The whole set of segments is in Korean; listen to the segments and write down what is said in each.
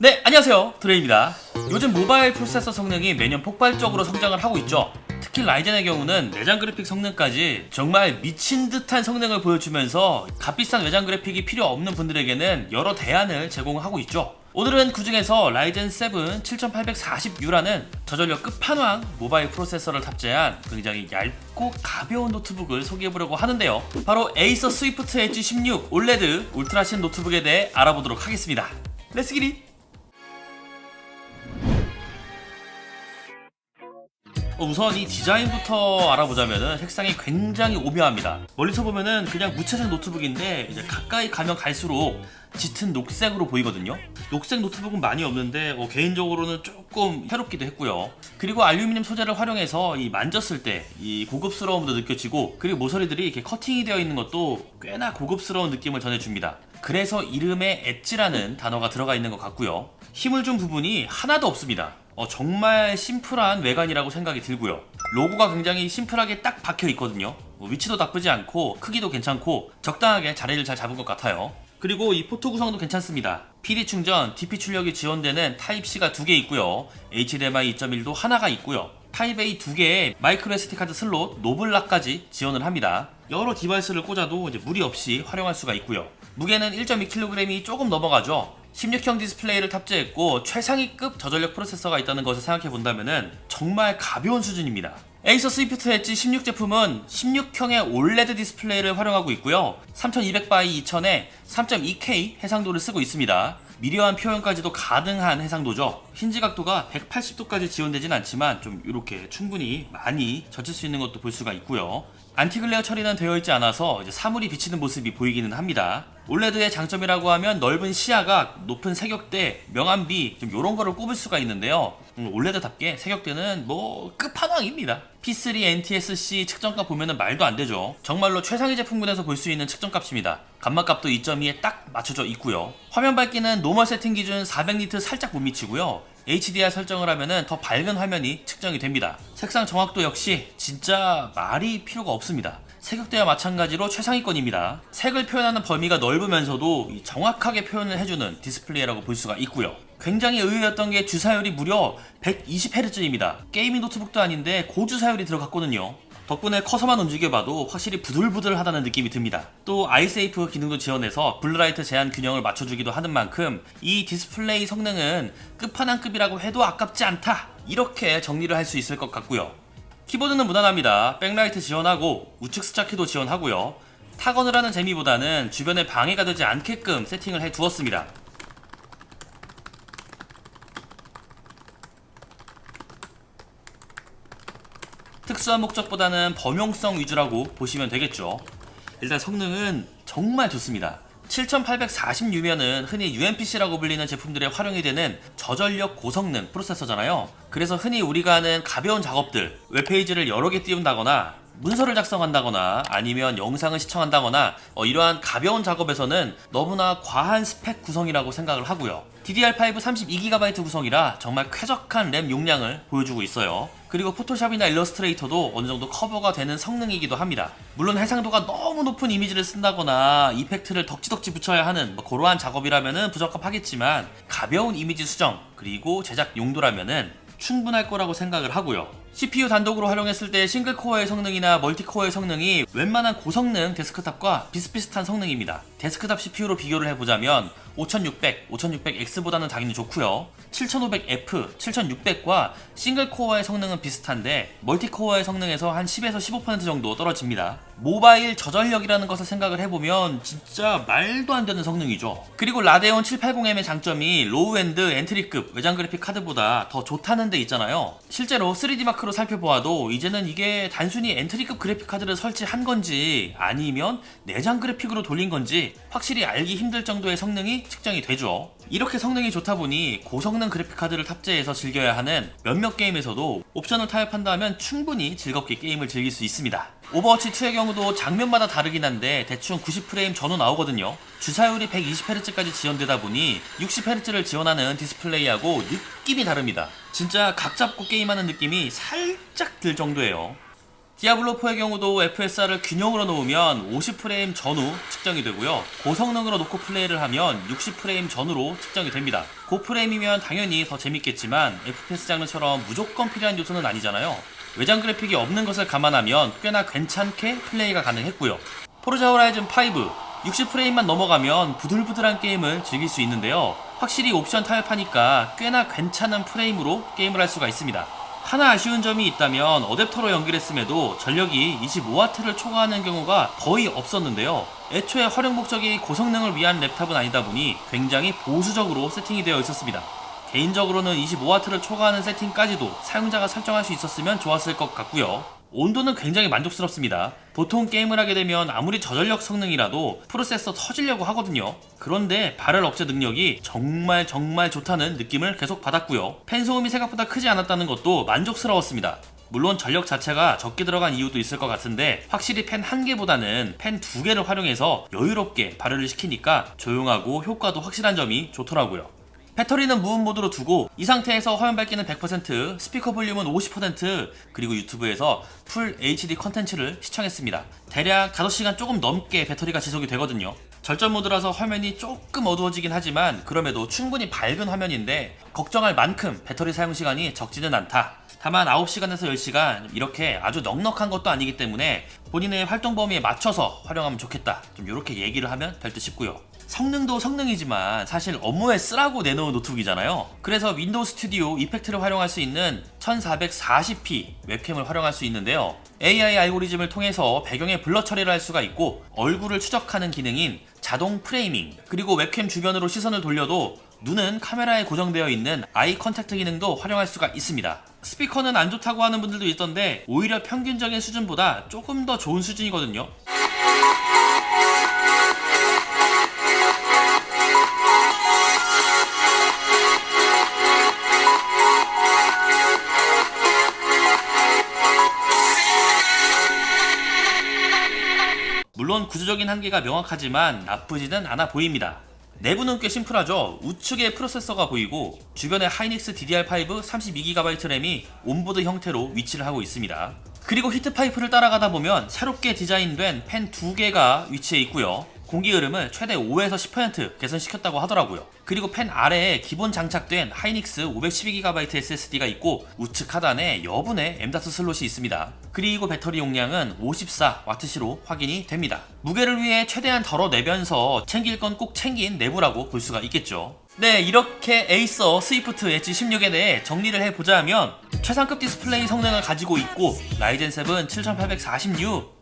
네, 안녕하세요. 드레입니다. 요즘 모바일 프로세서 성능이 매년 폭발적으로 성장을 하고 있죠. 특히 라이젠의 경우는 내장 그래픽 성능까지 정말 미친 듯한 성능을 보여주면서 값비싼 외장 그래픽이 필요 없는 분들에게는 여러 대안을 제공하고 있죠. 오늘은 그 중에서 라이젠 7 7840U라는 저전력 끝판왕 모바일 프로세서를 탑재한 굉장히 얇고 가벼운 노트북을 소개해보려고 하는데요. 바로 에이서 스위프트 엣지 16 올레드 울트라신 노트북에 대해 알아보도록 하겠습니다. 렛츠 기릿! 우선 이 디자인부터 알아보자면은 색상이 굉장히 오묘합니다. 멀리서 보면은 그냥 무채색 노트북인데 이제 가까이 가면 갈수록 짙은 녹색으로 보이거든요. 녹색 노트북은 많이 없는데 개인적으로는 조금 새롭기도 했고요. 그리고 알루미늄 소재를 활용해서 이 만졌을 때 이 고급스러움도 느껴지고, 그리고 모서리들이 이렇게 커팅이 되어 있는 것도 꽤나 고급스러운 느낌을 전해줍니다. 그래서 이름에 엣지라는 단어가 들어가 있는 것 같고요. 힘을 준 부분이 하나도 없습니다. 정말 심플한 외관이라고 생각이 들고요. 로고가 굉장히 심플하게 딱 박혀 있거든요. 위치도 나쁘지 않고 크기도 괜찮고 적당하게 자리를 잘 잡은 것 같아요. 그리고 이 포트 구성도 괜찮습니다. PD 충전, DP 출력이 지원되는 타입C가 2개 있고요. HDMI 2.1도 하나가 있고요. 타입 A 2개의 마이크로 SD 카드 슬롯, 노블락까지 지원을 합니다. 여러 디바이스를 꽂아도 이제 무리 없이 활용할 수가 있고요. 무게는 1.2kg이 조금 넘어가죠. 16형 디스플레이를 탑재했고 최상위급 저전력 프로세서가 있다는 것을 생각해본다면 정말 가벼운 수준입니다. 에이서 스위프트 엣지 16 제품은 16형의 올레드 디스플레이를 활용하고 있고요. 3200x 2000에 3.2K 해상도를 쓰고 있습니다. 미려한 표현까지도 가능한 해상도죠. 힌지 각도가 180도까지 지원되진 않지만 좀 이렇게 충분히 많이 젖힐 수 있는 것도 볼 수가 있고요. 안티글레어 처리는 되어 있지 않아서 이제 사물이 비치는 모습이 보이기는 합니다. 올레드의 장점이라고 하면 넓은 시야각, 높은 색역대, 명암비 좀 이런 거를 꼽을 수가 있는데요. 올레드답게 색역대는 뭐 끝판왕입니다. P3 NTSC 측정값 보면은 말도 안 되죠. 정말로 최상위 제품군에서 볼 수 있는 측정값입니다. 감마값도 2.2에 딱 맞춰져 있고요. 화면 밝기는 노멀 세팅 기준 400니트 살짝 못 미치고요. HDR 설정을 하면은 더 밝은 화면이 측정이 됩니다. 색상 정확도 역시 진짜 말이 필요가 없습니다. 색역대와 마찬가지로 최상위권입니다. 색을 표현하는 범위가 넓으면서도 정확하게 표현을 해주는 디스플레이라고 볼 수가 있고요. 굉장히 의외였던 게 주사율이 무려 120Hz입니다. 게이밍 노트북도 아닌데 고주사율이 들어갔거든요. 덕분에 커서만 움직여봐도 확실히 부들부들하다는 느낌이 듭니다. 또 아이세이프 기능도 지원해서 블루라이트 제한 균형을 맞춰주기도 하는 만큼 이 디스플레이 성능은 끝판왕급이라고 해도 아깝지 않다, 이렇게 정리를 할 수 있을 것 같고요. 키보드는 무난합니다. 백라이트 지원하고 우측 숫자키도 지원하고요. 타건을 하는 재미보다는 주변에 방해가 되지 않게끔 세팅을 해 두었습니다. 특수한 목적보다는 범용성 위주라고 보시면 되겠죠. 일단 성능은 정말 좋습니다. 7840U면은 흔히 UMPC라고 불리는 제품들에 활용이 되는 저전력 고성능 프로세서잖아요. 그래서 흔히 우리가 하는 가벼운 작업들, 웹페이지를 여러 개 띄운다거나 문서를 작성한다거나 아니면 영상을 시청한다거나 이러한 가벼운 작업에서는 너무나 과한 스펙 구성이라고 생각을 하고요. DDR5 32GB 구성이라 정말 쾌적한 램 용량을 보여주고 있어요. 그리고 포토샵이나 일러스트레이터도 어느정도 커버가 되는 성능이기도 합니다. 물론 해상도가 너무 높은 이미지를 쓴다거나 이펙트를 덕지덕지 붙여야 하는 그러한 작업이라면 부적합하겠지만 가벼운 이미지 수정 그리고 제작 용도라면 충분할 거라고 생각을 하고요. CPU 단독으로 활용했을 때 싱글코어의 성능이나 멀티코어의 성능이 웬만한 고성능 데스크탑과 비슷비슷한 성능입니다. 데스크탑 CPU로 비교를 해보자면 5600, 5600X보다는 당연히 좋고요. 7500F, 7600과 싱글코어의 성능은 비슷한데 멀티코어의 성능에서 한 10에서 15% 정도 떨어집니다. 모바일 저전력이라는 것을 생각을 해보면 진짜 말도 안 되는 성능이죠. 그리고 라데온 780M의 장점이 로우엔드 엔트리급 외장 그래픽 카드보다 더 좋다는 데 있잖아요. 실제로 3D 마크로 살펴보아도 이제는 이게 단순히 엔트리급 그래픽 카드를 설치한 건지 아니면 내장 그래픽으로 돌린 건지 확실히 알기 힘들 정도의 성능이 측정이 되죠. 이렇게 성능이 좋다 보니 고성능 그래픽 카드를 탑재해서 즐겨야 하는 몇몇 게임에서도 옵션을 타협한다면 충분히 즐겁게 게임을 즐길 수 있습니다. 오버워치 2의 경우도 장면마다 다르긴 한데 대충 90프레임 전후 나오거든요. 주사율이 120Hz까지 지원되다 보니 60Hz를 지원하는 디스플레이하고 느낌이 다릅니다. 진짜 각 잡고 게임하는 느낌이 살짝 들 정도예요. 디아블로4의 경우도 FSR을 균형으로 놓으면 50프레임 전후 측정이 되고요. 고성능으로 놓고 플레이를 하면 60프레임 전후로 측정이 됩니다. 고프레임이면 당연히 더 재밌겠지만 FPS 장르처럼 무조건 필요한 요소는 아니잖아요. 외장 그래픽이 없는 것을 감안하면 꽤나 괜찮게 플레이가 가능했고요. 포르자 호라이즌 5 60프레임만 넘어가면 부들부들한 게임을 즐길 수 있는데요. 확실히 옵션 타협하니까 꽤나 괜찮은 프레임으로 게임을 할 수가 있습니다. 하나 아쉬운 점이 있다면 어댑터로 연결했음에도 전력이 25W를 초과하는 경우가 거의 없었는데요. 애초에 활용 목적이 고성능을 위한 랩탑은 아니다 보니 굉장히 보수적으로 세팅이 되어 있었습니다. 개인적으로는 25W를 초과하는 세팅까지도 사용자가 설정할 수 있었으면 좋았을 것 같고요. 온도는 굉장히 만족스럽습니다. 보통 게임을 하게 되면 아무리 저전력 성능이라도 프로세서 터지려고 하거든요. 그런데 발열 억제 능력이 정말 좋다는 느낌을 계속 받았고요. 팬 소음이 생각보다 크지 않았다는 것도 만족스러웠습니다. 물론 전력 자체가 적게 들어간 이유도 있을 것 같은데 확실히 팬 1개보다는 팬 2개를 활용해서 여유롭게 발열을 시키니까 조용하고 효과도 확실한 점이 좋더라고요. 배터리는 무음 모드로 두고 이 상태에서 화면 밝기는 100%, 스피커 볼륨은 50%, 그리고 유튜브에서 풀 HD 컨텐츠를 시청했습니다. 대략 5시간 조금 넘게 배터리가 지속이 되거든요. 절전 모드라서 화면이 조금 어두워지긴 하지만 그럼에도 충분히 밝은 화면인데 걱정할 만큼 배터리 사용 시간이 적지는 않다. 다만 9시간에서 10시간 이렇게 아주 넉넉한 것도 아니기 때문에 본인의 활동 범위에 맞춰서 활용하면 좋겠다. 좀 이렇게 얘기를 하면 될 듯 싶고요. 성능도 성능이지만 사실 업무에 쓰라고 내놓은 노트북이잖아요. 그래서 윈도우 스튜디오 이펙트를 활용할 수 있는 1440p 웹캠을 활용할 수 있는데요. AI 알고리즘을 통해서 배경에 블러 처리를 할 수가 있고 얼굴을 추적하는 기능인 자동 프레이밍, 그리고 웹캠 주변으로 시선을 돌려도 눈은 카메라에 고정되어 있는 아이 컨택트 기능도 활용할 수가 있습니다. 스피커는 안 좋다고 하는 분들도 있던데 오히려 평균적인 수준보다 조금 더 좋은 수준이거든요. 물론 구조적인 한계가 명확하지만 나쁘지는 않아 보입니다. 내부는 꽤 심플하죠. 우측에 프로세서가 보이고 주변에 하이닉스 DDR5 32GB 램이 온보드 형태로 위치를 하고 있습니다. 그리고 히트파이프를 따라가다 보면 새롭게 디자인된 팬 2개가 위치해 있고요. 공기 흐름을 최대 5에서 10% 개선시켰다고 하더라고요. 그리고 팬 아래에 기본 장착된 하이닉스 512GB SSD가 있고 우측 하단에 여분의 M.2 슬롯이 있습니다. 그리고 배터리 용량은 54W시로 확인이 됩니다. 무게를 위해 최대한 덜어내면서 챙길 건 꼭 챙긴 내부라고 볼 수가 있겠죠. 네, 이렇게 에이서 스위프트 엣지 16에 대해 정리를 해보자면 최상급 디스플레이 성능을 가지고 있고 라이젠 7 7846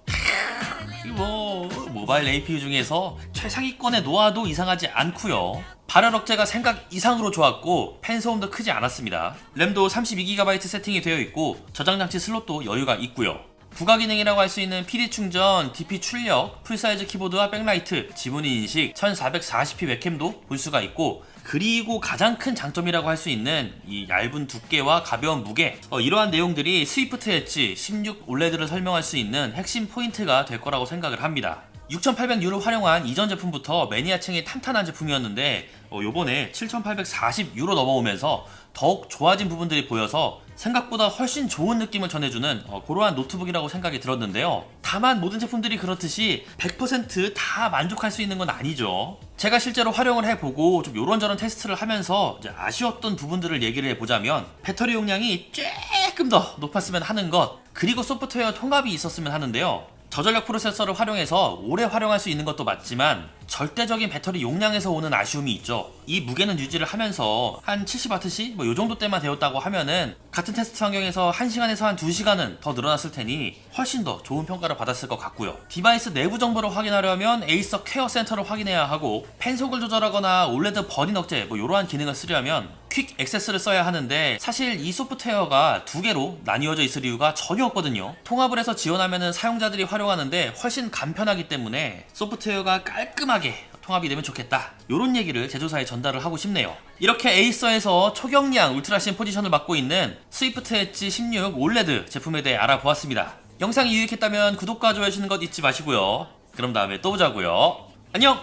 모바일 APU 중에서 최상위권에 놓아도 이상하지 않고요. 발열 억제가 생각 이상으로 좋았고 팬 소음도 크지 않았습니다. 램도 32GB 세팅이 되어 있고 저장 장치 슬롯도 여유가 있고요. 부가 기능이라고 할 수 있는 PD 충전, DP 출력, 풀사이즈 키보드와 백라이트, 지문인 인식, 1440p 웹캠도 볼 수가 있고, 그리고 가장 큰 장점이라고 할 수 있는 이 얇은 두께와 가벼운 무게, 이러한 내용들이 스위프트 엣지 16 올레드를 설명할 수 있는 핵심 포인트가 될 거라고 생각을 합니다. 6800U를 활용한 이전 제품부터 매니아층이 탄탄한 제품이었는데 요번에 7840U로 넘어오면서 더욱 좋아진 부분들이 보여서 생각보다 훨씬 좋은 느낌을 전해주는 그러한 노트북이라고 생각이 들었는데요. 다만 모든 제품들이 그렇듯이 100% 만족할 수 있는 건 아니죠. 제가 실제로 활용을 해보고 좀 요런저런 테스트를 하면서 이제 아쉬웠던 부분들을 얘기를 해보자면 배터리 용량이 조금 더 높았으면 하는 것, 그리고 소프트웨어 통합이 있었으면 하는데요. 저전력 프로세서를 활용해서 오래 활용할 수 있는 것도 맞지만 절대적인 배터리 용량에서 오는 아쉬움이 있죠. 이 무게는 유지를 하면서 한 70W씩 요 정도 때만 되었다고 하면은 같은 테스트 환경에서 1시간에서 한 2시간은 더 늘어났을 테니 훨씬 더 좋은 평가를 받았을 것 같고요. 디바이스 내부 정보를 확인하려면 에이서 케어 센터를 확인해야 하고 펜속을 조절하거나 올레드 버린 억제 이러한 기능을 쓰려면 퀵 액세스를 써야 하는데 사실 이 소프트웨어가 두 개로 나뉘어져 있을 이유가 전혀 없거든요. 통합을 해서 지원하면 사용자들이 활용하는데 훨씬 간편하기 때문에 소프트웨어가 깔끔하게 통합이 되면 좋겠다, 이런 얘기를 제조사에 전달을 하고 싶네요. 이렇게 에이서에서 초경량 울트라신 포지션을 맡고 있는 스위프트 엣지 16 올레드 제품에 대해 알아보았습니다. 영상이 유익했다면 구독과 좋아요 해주시는 것 잊지 마시고요. 그럼 다음에 또 보자고요. 안녕!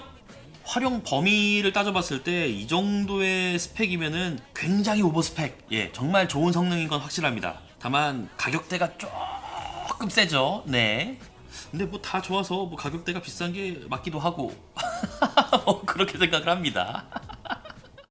활용 범위를 따져봤을 때 이 정도의 스펙이면은 굉장히 오버스펙, 정말 좋은 성능인 건 확실합니다. 다만 가격대가 조금 세죠. 네. 근데 뭐 다 좋아서 뭐 가격대가 비싼 게 맞기도 하고 뭐 그렇게 생각을 합니다.